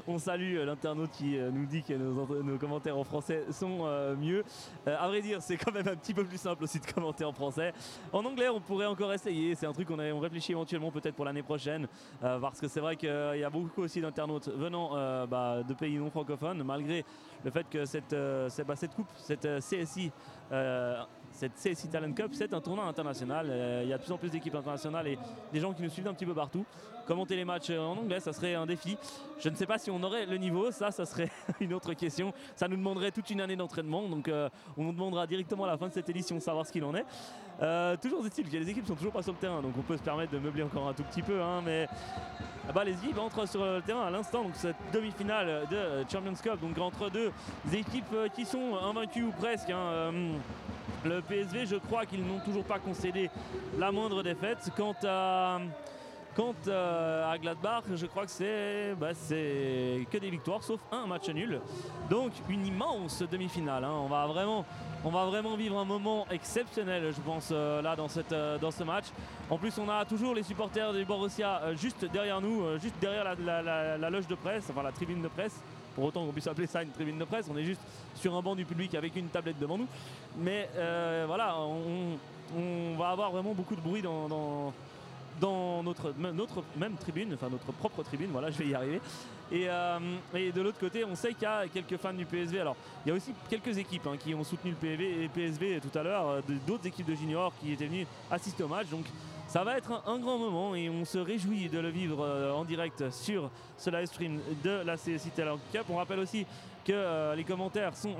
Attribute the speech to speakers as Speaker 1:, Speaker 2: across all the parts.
Speaker 1: On salue l'internaute qui nous dit que nos commentaires en français sont mieux. À vrai dire, c'est quand même un petit peu plus simple aussi de commenter en français. En anglais, on pourrait encore essayer. C'est un truc on réfléchit éventuellement peut-être pour l'année prochaine. Parce que c'est vrai qu'il y a beaucoup aussi d'internautes venant de pays non francophones, malgré le fait que cette coupe, cette CSI Talent Cup, c'est un tournoi international. Il y a de plus en plus d'équipes internationales et des gens qui nous suivent un petit peu partout. Commenter les matchs en anglais, ça serait un défi. Je ne sais pas si on aurait le niveau, ça serait une autre question. Ça nous demanderait toute une année d'entraînement, donc on nous demandera directement à la fin de cette édition savoir ce qu'il en est. Toujours est-il que les équipes sont toujours pas sur le terrain, donc on peut se permettre de meubler encore un tout petit peu, mais les équipes entrent sur le terrain à l'instant, donc cette demi-finale de Champions Cup, donc entre deux équipes qui sont invaincues ou presque. Le PSV, je crois qu'ils n'ont toujours pas concédé la moindre défaite. Quant à Gladbach, je crois que c'est que des victoires, sauf un match nul. Donc une immense demi-finale. On va vraiment vivre un moment exceptionnel, je pense, là dans ce match. En plus, on a toujours les supporters du Borussia juste derrière nous, juste derrière la loge de presse, enfin la tribune de presse. Pour autant qu'on puisse appeler ça une tribune de presse, on est juste sur un banc du public avec une tablette devant nous. Mais voilà, on va avoir vraiment beaucoup de bruit dans notre même tribune, enfin notre propre tribune, voilà, je vais y arriver. Et de l'autre côté, on sait qu'il y a quelques fans du PSV. Alors, il y a aussi quelques équipes qui ont soutenu le PSV tout à l'heure, d'autres équipes de juniors qui étaient venues assister au match. Donc, ça va être un grand moment et on se réjouit de le vivre en direct sur ce live stream de la CSI Talent Cup. On rappelle aussi que les commentaires sont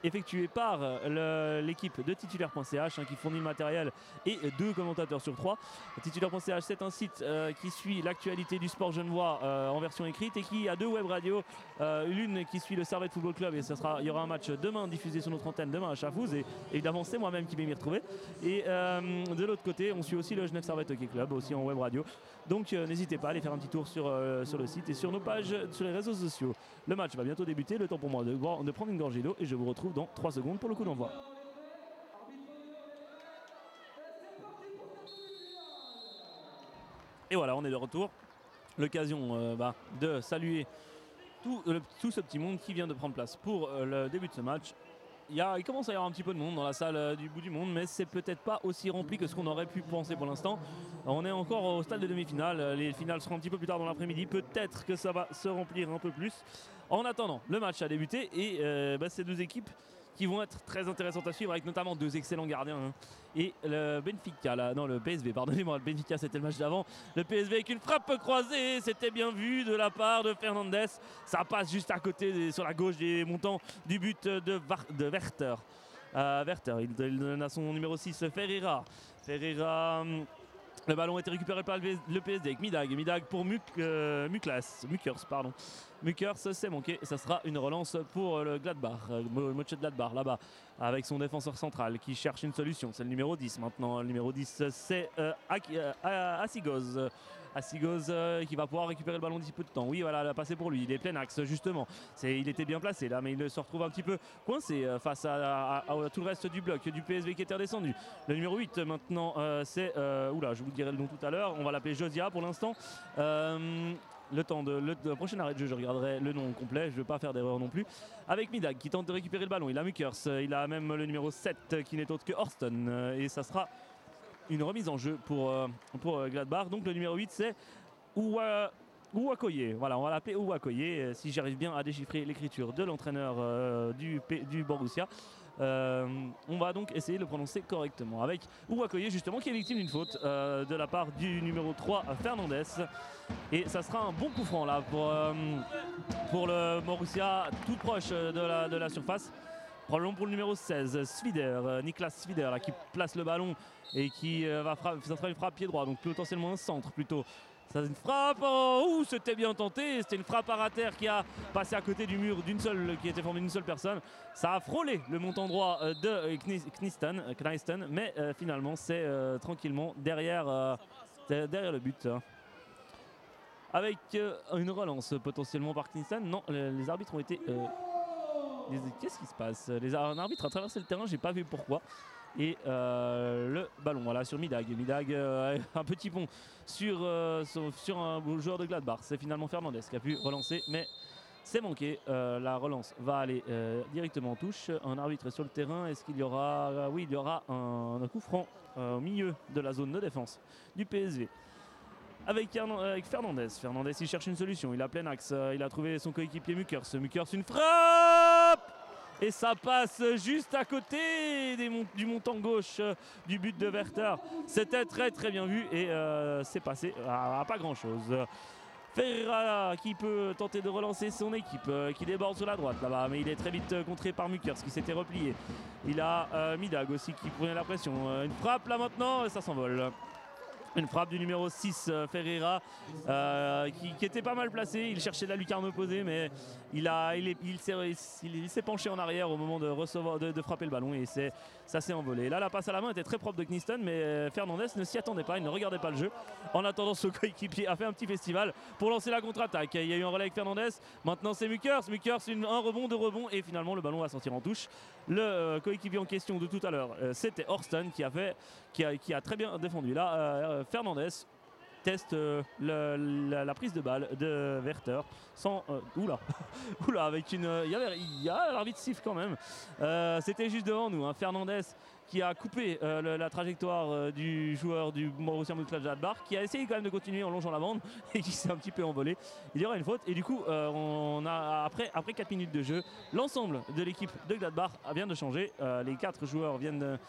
Speaker 1: effectué par l'équipe de titulaire.ch qui fournit le matériel et 2 commentateurs sur 3. Titulaire.ch, c'est un site qui suit l'actualité du sport genevois en version écrite et qui a 2 web radios, l'une qui suit le Servette Football Club et il y aura un match demain diffusé sur notre antenne demain à Chafouz et évidemment c'est moi-même qui vais m'y retrouver. Et de l'autre côté, on suit aussi le Genève Servette Hockey Club aussi en web radio. Donc n'hésitez pas à aller faire un petit tour sur le site et sur nos pages sur les réseaux sociaux. Le match va bientôt débuter, le temps pour moi de prendre une gorgée d'eau et je vous retrouve dans 3 secondes pour le coup d'envoi. Et voilà, on est de retour. L'occasion de saluer tout ce petit monde qui vient de prendre place pour le début de ce match. Il commence à y avoir un petit peu de monde dans la salle du bout du monde, mais c'est peut-être pas aussi rempli que ce qu'on aurait pu penser pour l'instant. On est encore au stade de demi-finale, les finales seront un petit peu plus tard dans l'après-midi, peut-être que ça va se remplir un peu plus. En attendant, le match a débuté et ces 2 équipes qui vont être très intéressantes à suivre avec notamment 2 excellents gardiens. Et le PSV, pardonnez-moi, le Benfica c'était le match d'avant. Le PSV avec une frappe croisée, c'était bien vu de la part de Fernandes. Ça passe juste à côté, sur la gauche des montants du but de Werther. Il donne à son numéro 6, Ferreira. Le ballon a été récupéré par le PSD avec Midag pour Mukers, pardon. Mukers s'est manqué, ça sera une relance pour le Gladbach, Mönchengladbach là-bas, avec son défenseur central qui cherche une solution. C'est le numéro 10 maintenant. Le numéro 10 c'est Asigoz qui va pouvoir récupérer le ballon d'ici peu de temps. Oui, voilà, il a passé pour lui. Il est plein axe, justement. Il était bien placé là, mais il se retrouve un petit peu coincé face à tout le reste du bloc du PSV qui était redescendu. Le numéro 8 maintenant, c'est. Je vous dirai le nom tout à l'heure. On va l'appeler Josia pour l'instant. Le prochain arrêt de jeu, je regarderai le nom complet, je ne veux pas faire d'erreur non plus. Avec Midag qui tente de récupérer le ballon, il a Mukers, il a même le numéro 7 qui n'est autre que Horston, et ça sera une remise en jeu pour Gladbach. Donc le numéro 8 c'est Ouakoye, voilà, on va l'appeler Ouakoye, si j'arrive bien à déchiffrer l'écriture de l'entraîneur du Borussia. On va donc essayer de le prononcer correctement avec Ouakoye justement qui est victime d'une faute de la part du numéro 3 Fernandes et ça sera un bon coup franc là pour le Borussia tout proche de la surface. Probablement pour le numéro 16 Niklas Svider là, qui place le ballon et qui ça sera une frappe pied droit, donc potentiellement un centre plutôt. C'est une frappe, c'était bien tenté, c'était une frappe à terre qui a passé à côté du mur qui était formé d'une seule personne. Ça a frôlé le montant droit de Kneisten, mais finalement c'est tranquillement derrière le but. Avec une relance potentiellement par Kneisten. Non, les arbitres ont été... Qu'est-ce qui se passe? Un arbitre a traversé le terrain, j'ai pas vu pourquoi. Et le ballon, voilà, sur Midag. Midag, un petit pont sur un joueur de Gladbach. C'est finalement Fernandez qui a pu relancer, mais c'est manqué. La relance va aller directement en touche. Un arbitre est sur le terrain. Est-ce qu'il y aura... oui, il y aura un coup franc au milieu de la zone de défense du PSV. Avec Fernandez. Fernandez, il cherche une solution. Il a plein axe. Il a trouvé son coéquipier Mukers. Mukers, une frappe! Et ça passe juste à côté du montant gauche du but de Werther. C'était très très bien vu et c'est passé à pas grand chose. Ferreira qui peut tenter de relancer son équipe, qui déborde sur la droite là-bas, mais il est très vite contré par Mukers qui s'était replié. Il a Midag aussi qui prenait la pression. Une frappe là maintenant, ça s'envole. Une frappe du numéro 6, Ferreira, qui était pas mal placé. Il cherchait la lucarne opposée, mais il s'est penché en arrière au moment de frapper le ballon et ça s'est envolé. Là, la passe à la main était très propre de Kniston, mais Fernandez ne s'y attendait pas, il ne regardait pas le jeu. En attendant, son coéquipier a fait un petit festival pour lancer la contre-attaque. Il y a eu un relais avec Fernandez. Maintenant, c'est Mukers. Mukers, un rebond, deux rebonds, et finalement, le ballon va sortir en touche. Le coéquipier en question de tout à l'heure, c'était Horston qui a très bien défendu. Là, Fernandez teste la prise de balle de Werther sans oula avec une il y a l'arbitre siffle quand même. C'était juste devant nous, hein. Fernandez qui a coupé la trajectoire du joueur du Borussia Mönchengladbach, qui a essayé quand même de continuer en longeant la bande et qui s'est un petit peu envolé. Il y aura une faute et du coup on a après 4 minutes de jeu, l'ensemble de l'équipe de Gladbach vient de changer. Les 4 joueurs viennent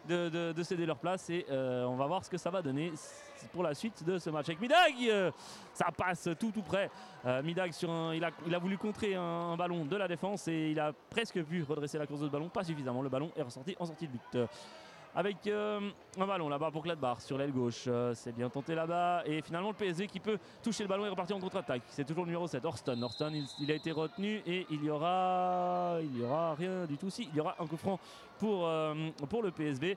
Speaker 1: de céder leur place et on va voir ce que ça va donner pour la suite de ce match avec Midag. Ça passe tout près. Midag il a voulu contrer un ballon de la défense et il a presque pu redresser la course de ballon, pas suffisamment. Le ballon est ressorti en sortie de but. Avec un ballon là-bas pour Gladbach sur l'aile gauche, c'est bien tenté là-bas et finalement le PSG qui peut toucher le ballon et repartir en contre-attaque. C'est toujours le numéro 7, Horston. Horston, il a été retenu et il y aura rien du tout. Si, il y aura un coup franc pour le PSV.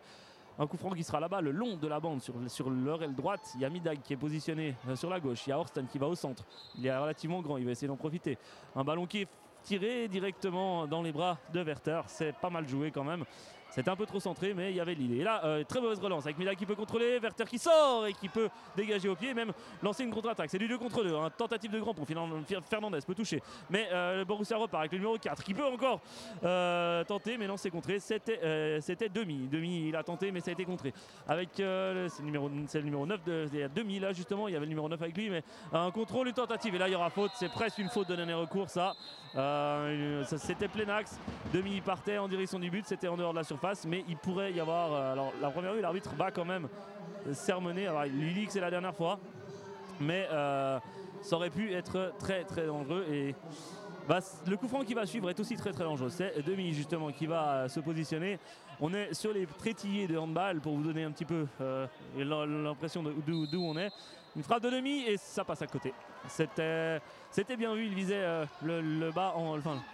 Speaker 1: Un coup franc qui sera là-bas le long de la bande sur leur aile droite. Il y a Midag qui est positionné sur la gauche. Il y a Horston qui va au centre. Il est relativement grand, il va essayer d'en profiter. Un ballon qui est tiré directement dans les bras de Werther. C'est pas mal joué quand même. C'était un peu trop centré, mais il y avait l'idée. Et là, très mauvaise relance avec Midag qui peut contrôler, Werther qui sort et qui peut dégager au pied et même lancer une contre-attaque. C'est du 2 contre 2, hein. Tentative de grand pour Fernandez peut toucher. Mais le Borussia repart avec le numéro 4 qui peut encore tenter, mais non, c'est contré. C'était demi. Demi, il a tenté, mais ça a été contré. Avec c'est le numéro 9 il y a demi là justement, il y avait le numéro 9 avec lui, mais un contrôle, une tentative. Et là, il y aura faute. C'est presque une faute de dernier recours, ça. C'était plein axe. Demi partait en direction du but, c'était en dehors de la surface. Mais il pourrait y avoir. Alors, la première vue, l'arbitre va quand même sermonner. Alors, il lui dit que c'est la dernière fois, mais ça aurait pu être très très dangereux. Et le coup franc qui va suivre est aussi très très dangereux. C'est Demi justement qui va se positionner. On est sur les trétillés de handball pour vous donner un petit peu l'impression d'où on est. Une frappe de Demi et ça passe à côté. C'était bien vu, il visait le bas,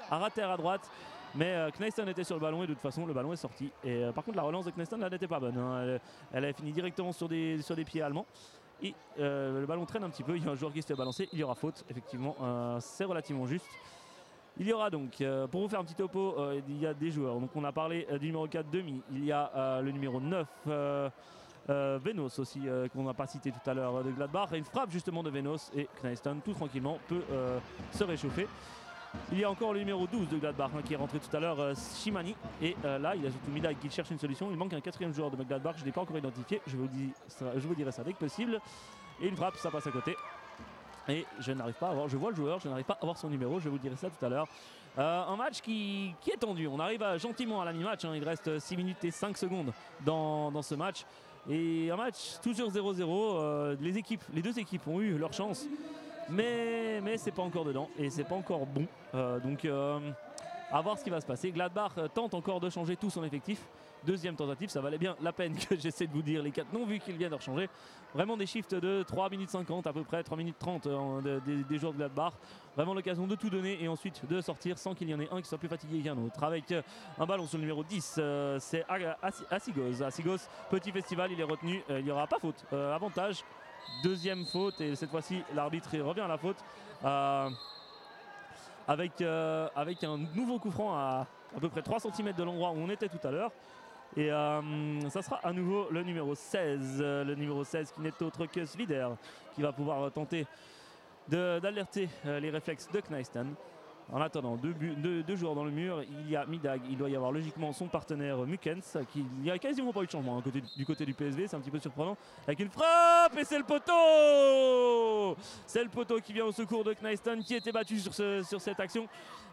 Speaker 1: à rater à droite. Mais Kniston était sur le ballon et de toute façon le ballon est sorti. Et par contre la relance de Kniston là n'était pas bonne, hein. Elle a fini directement sur des pieds allemands. Et le ballon traîne un petit peu, il y a un joueur qui se fait balancer, il y aura faute, effectivement, c'est relativement juste. Il y aura donc, pour vous faire un petit topo, il y a des joueurs. Donc on a parlé du numéro 4 Demi, il y a le numéro 9 Venos aussi, qu'on n'a pas cité tout à l'heure de Gladbach. Et une frappe justement de Venos et Kniston tout tranquillement peut se réchauffer. Il y a encore le numéro 12 de Gladbach, hein, qui est rentré tout à l'heure, Shimani. Et là, il y a surtout Midag qui cherche une solution. Il manque un 4e joueur de Gladbach, je ne l'ai pas encore identifié. Je vous dirai ça dès que possible. Et une frappe, ça passe à côté. Et je n'arrive pas à voir, je vois le joueur, je n'arrive pas à voir son numéro, je vous dirai ça tout à l'heure. Un match qui est tendu. On arrive gentiment à la mi-match, hein. Il reste 6 minutes et 5 secondes dans ce match. Et un match toujours 0-0. Les deux équipes ont eu leur chance. Mais c'est pas encore dedans et c'est pas encore bon. Donc à voir ce qui va se passer. Gladbach tente encore de changer tout son effectif. Deuxième tentative, ça valait bien la peine que j'essaie de vous dire les 4 noms vu qu'ils viennent de rechanger. Vraiment des shifts de 3 minutes 50 à peu près, 3 minutes 30 des joueurs de Gladbach. Vraiment l'occasion de tout donner et ensuite de sortir sans qu'il y en ait un qui soit plus fatigué qu'un autre. Avec un ballon sur le numéro 10, c'est Asigos. Asigos, petit festival, il est retenu, il n'y aura pas faute. Avantage. Deuxième faute et cette fois-ci l'arbitre revient à la faute avec un nouveau coup franc à peu près 3 cm de l'endroit où on était tout à l'heure. Et ça sera à nouveau le numéro 16. Le numéro 16 qui n'est autre que Svider, qui va pouvoir tenter d'alerter les réflexes de Kneiston. En attendant, deux joueurs dans le mur, il y a Midag, il doit y avoir logiquement son partenaire Mukens, il n'y a quasiment pas eu de changement du côté du PSV, c'est un petit peu surprenant, avec une frappe, et c'est le poteau. C'est le poteau qui vient au secours de Kneiston, qui était battu sur cette action.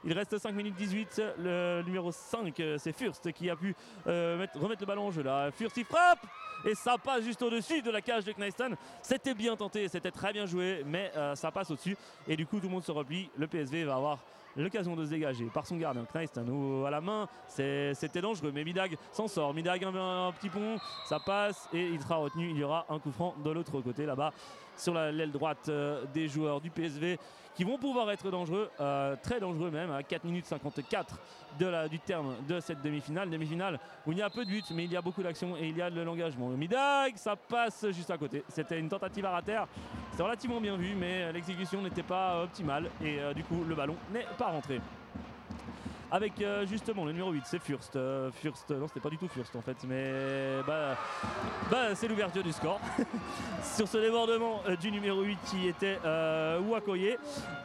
Speaker 1: Il reste 5 minutes 18, le numéro 5, c'est Fürst qui a pu remettre le ballon en jeu là. Fürst il frappe, et ça passe juste au-dessus de la cage de Kneiston. C'était bien tenté, c'était très bien joué, mais ça passe au-dessus, et du coup tout le monde se replie. Le PSV va avoir l'occasion de se dégager par son gardien Kneiston à la main, c'était dangereux, mais Midag s'en sort. Midag un petit pont, ça passe et il sera retenu. Il y aura un coup franc de l'autre côté là-bas sur l'aile droite des joueurs du PSV qui vont pouvoir être dangereux, très dangereux même, à 4 minutes 54 du terme de cette demi-finale où il y a peu de buts mais il y a beaucoup d'actions et il y a de l'engagement. Midag, ça passe juste à côté, c'était une tentative à rater, c'est relativement bien vu mais l'exécution n'était pas optimale et du coup le ballon n'est pas rentré. Avec justement le numéro 8, c'est Fürst. Non, c'était pas du tout Fürst en fait, mais c'est l'ouverture du score. Sur ce débordement du numéro 8 qui était Ouakoye.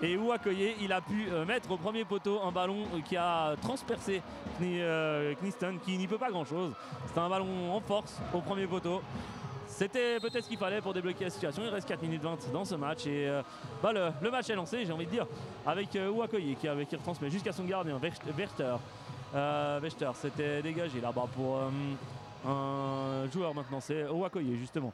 Speaker 1: Et Ouakoye, il a pu mettre au premier poteau un ballon qui a transpercé Kneiston, qui n'y peut pas grand chose. C'est un ballon en force au premier poteau. C'était peut-être ce qu'il fallait pour débloquer la situation. Il reste 4 minutes 20 dans ce match et le match est lancé, j'ai envie de dire, avec Ouakoye qui retransmet jusqu'à son gardien, Werchter. Werchter s'était dégagé là-bas pour un joueur maintenant, c'est Ouakoye justement.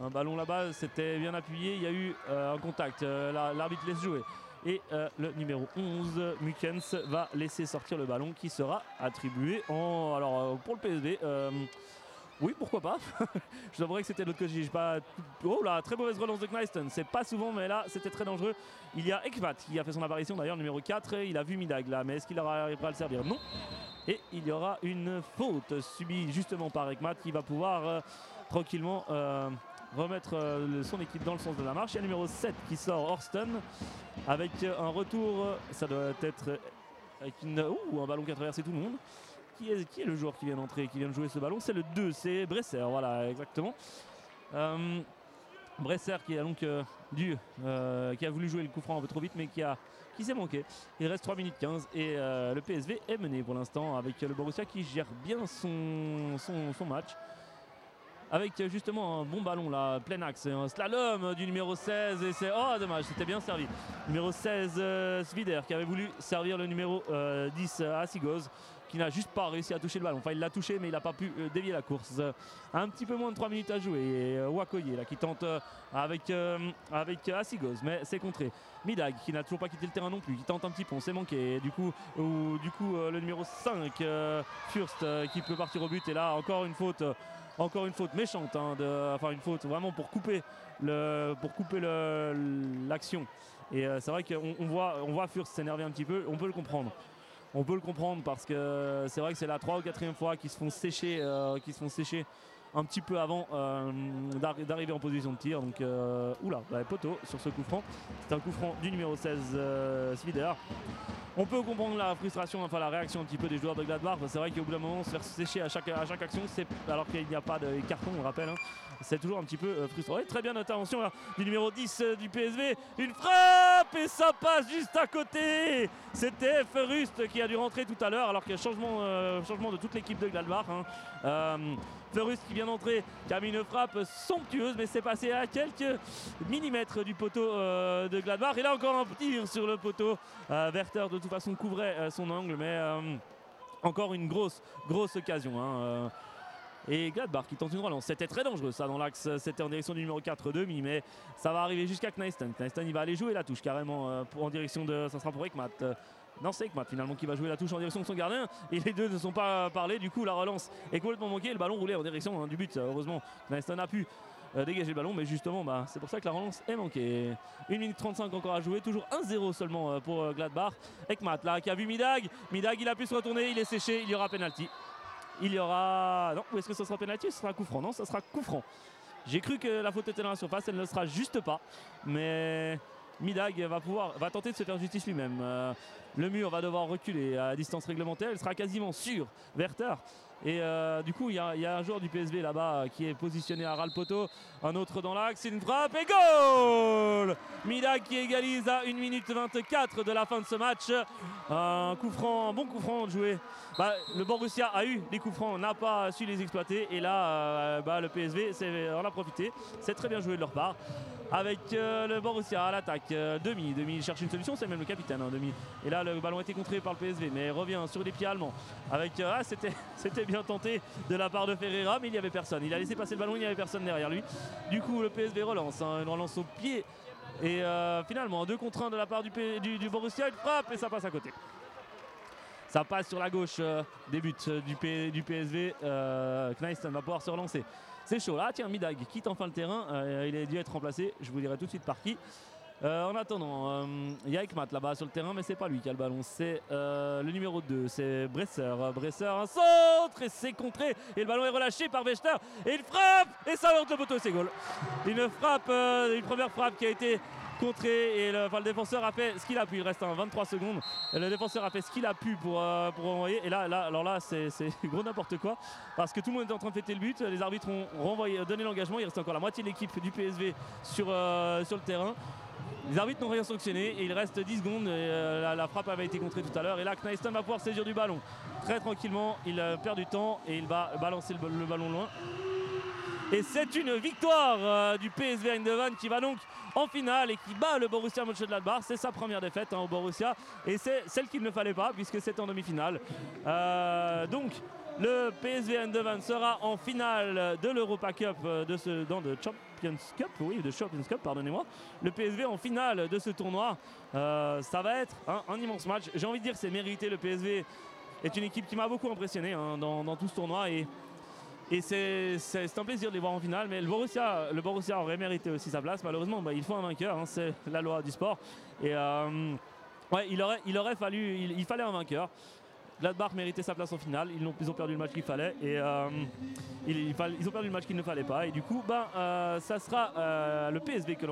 Speaker 1: Un ballon là-bas, c'était bien appuyé, il y a eu un contact, l'arbitre laisse jouer. Et le numéro 11, Mukens, va laisser sortir le ballon qui sera attribué pour le PSV. Oui, pourquoi pas. Je t'avouerais que c'était de l'autre côté. Oh là, très mauvaise relance de Kneiston. C'est pas souvent, mais là, c'était très dangereux. Il y a Ekmat qui a fait son apparition d'ailleurs, numéro 4. Il a vu Midag là, mais est-ce qu'il arrivera à le servir? Non. Et il y aura une faute subie justement par Ekmat qui va pouvoir tranquillement remettre son équipe dans le sens de la marche. Il y a numéro 7 qui sort, Horston, avec un retour. Ça doit être avec un ballon qui a traversé tout le monde. Qui est le joueur qui vient d'entrer, qui vient de jouer ce ballon? C'est le 2, c'est Bresser, voilà, exactement. Bresser qui a donc qui a voulu jouer le coup franc un peu trop vite, mais qui s'est manqué. Il reste 3 minutes 15 et le PSV est mené pour l'instant avec le Borussia qui gère bien son match. Avec justement un bon ballon là, plein axe, un slalom du numéro 16 et c'est... Oh dommage, c'était bien servi. Numéro 16, Svider qui avait voulu servir le numéro 10 à Sigoz, qui n'a juste pas réussi à toucher le ballon. Enfin il l'a touché mais il n'a pas pu dévier la course. Un petit peu moins de 3 minutes à jouer et Ouakoye là qui tente avec Asigoz, mais c'est contré. Midag qui n'a toujours pas quitté le terrain non plus, qui tente un petit pont, c'est manqué. Du coup le numéro 5, Fürst qui peut partir au but et là encore une faute. Encore une faute méchante, une faute vraiment pour couper l'action. Et c'est vrai qu'on voit Fürst s'énerver un petit peu, on peut le comprendre. On peut le comprendre parce que c'est vrai que c'est la 3e ou 4e fois qu'ils se font sécher un petit peu avant d'arriver en position de tir. Donc poteau sur ce coup franc. C'est un coup franc du numéro 16 Svider. On peut comprendre la frustration, la réaction un petit peu des joueurs de Gladbach. C'est vrai qu'au bout d'un moment, se faire sécher à chaque action, alors qu'il n'y a pas de carton, on le rappelle, c'est toujours un petit peu frustrant. Et très bien intervention là, du numéro 10 du PSV. Une frappe et ça passe juste à côté. C'était Fürst qui a dû rentrer tout à l'heure, alors qu'il y a changement de toute l'équipe de Gladbach. Fürst qui vient d'entrer, qui a mis une frappe somptueuse, mais c'est passé à quelques millimètres du poteau de Gladbach. Et là encore un tir sur le poteau. Werther de toute façon couvrait son angle, mais encore une grosse occasion. Et Gladbach qui tente une relance. C'était très dangereux ça dans l'axe, c'était en direction du numéro 4 demi, mais ça va arriver jusqu'à Kneiston. Kneiston il va aller jouer la touche carrément en direction de... Ça sera pour Ekmat. Non, c'est Ekmat finalement qui va jouer la touche en direction de son gardien et les deux ne sont pas parlés. Du coup la relance est complètement manquée, le ballon roulait en direction du but. Heureusement Kneiston a pu dégager le ballon, mais justement c'est pour ça que la relance est manquée. 1 minute 35 encore à jouer, toujours 1-0 seulement pour Gladbach. Ekmat là qui a vu Midag il a pu se retourner, il est séché, il y aura penalty. Il y aura... Non, ou est-ce que ce sera penalty? Ce sera coup franc. Non, ça sera coup franc. J'ai cru que la faute était dans la surface, elle ne le sera juste pas. Mais Midag va tenter de se faire justice lui-même. Le mur va devoir reculer à distance réglementaire. Il sera quasiment sur Werther. Et du coup, il y a un joueur du PSV là-bas qui est positionné à ras le poteau. Un autre dans l'axe, une frappe et goal! Midag qui égalise à 1 minute 24 de la fin de ce match. Un bon coup franc joué. Le Borussia a eu des coups francs, n'a pas su les exploiter. Et là, le PSV en a profité. C'est très bien joué de leur part. Avec le Borussia à l'attaque. Demi cherche une solution, c'est même le capitaine. Demi. Et là, le ballon a été contré par le PSV, mais revient sur les pieds allemands. Avec c'était bien tenté de la part de Ferreira, mais il n'y avait personne. Il a laissé passer le ballon, il n'y avait personne derrière lui. Du coup, le PSV relance, une relance au pied. Et finalement, 2 contre 1 de la part du Borussia, il frappe et ça passe à côté. Ça passe sur la gauche des buts du PSV. Kneisten va pouvoir se relancer. C'est chaud là, tiens, Midag quitte enfin le terrain, il a dû être remplacé, je vous dirai tout de suite par qui. En attendant, il y a Ekmat là-bas sur le terrain, mais c'est pas lui qui a le ballon, c'est le numéro 2, c'est Bresser. Bresser, un centre et c'est contré, et le ballon est relâché par Wächter, et il frappe, et ça rentre le poteau, c'est goal. Une première frappe qui a été contrée, et le défenseur a fait ce qu'il a pu, il reste 23 secondes, le défenseur a fait ce qu'il a pu pour renvoyer, et alors là c'est gros n'importe quoi, parce que tout le monde est en train de fêter le but, les arbitres ont donné l'engagement, il reste encore la moitié de l'équipe du PSV sur le terrain. Les arbitres n'ont rien sanctionné et il reste 10 secondes. La frappe avait été contrée tout à l'heure. Et là, Kneisten va pouvoir saisir du ballon. Très tranquillement, il perd du temps et il va balancer le ballon loin. Et c'est une victoire du PSV Eindhoven qui va donc en finale et qui bat le Borussia Mönchengladbach. C'est sa première défaite au Borussia. Et c'est celle qu'il ne fallait pas puisque c'est en demi-finale. Donc, le PSV Eindhoven sera en finale de l'Europa Cup, de Champions Cup, pardonnez-moi. Le PSV en finale de ce tournoi, ça va être un immense match. J'ai envie de dire que c'est mérité. Le PSV est une équipe qui m'a beaucoup impressionné dans tout ce tournoi et c'est un plaisir de les voir en finale. Mais le Borussia aurait mérité aussi sa place. Malheureusement, il faut un vainqueur, c'est la loi du sport. Et il fallait un vainqueur. Gladbach méritait sa place en finale, ils ont perdu le match qu'il fallait et ils ont perdu le match qu'il ne fallait pas et du coup ça sera le PSV que l'on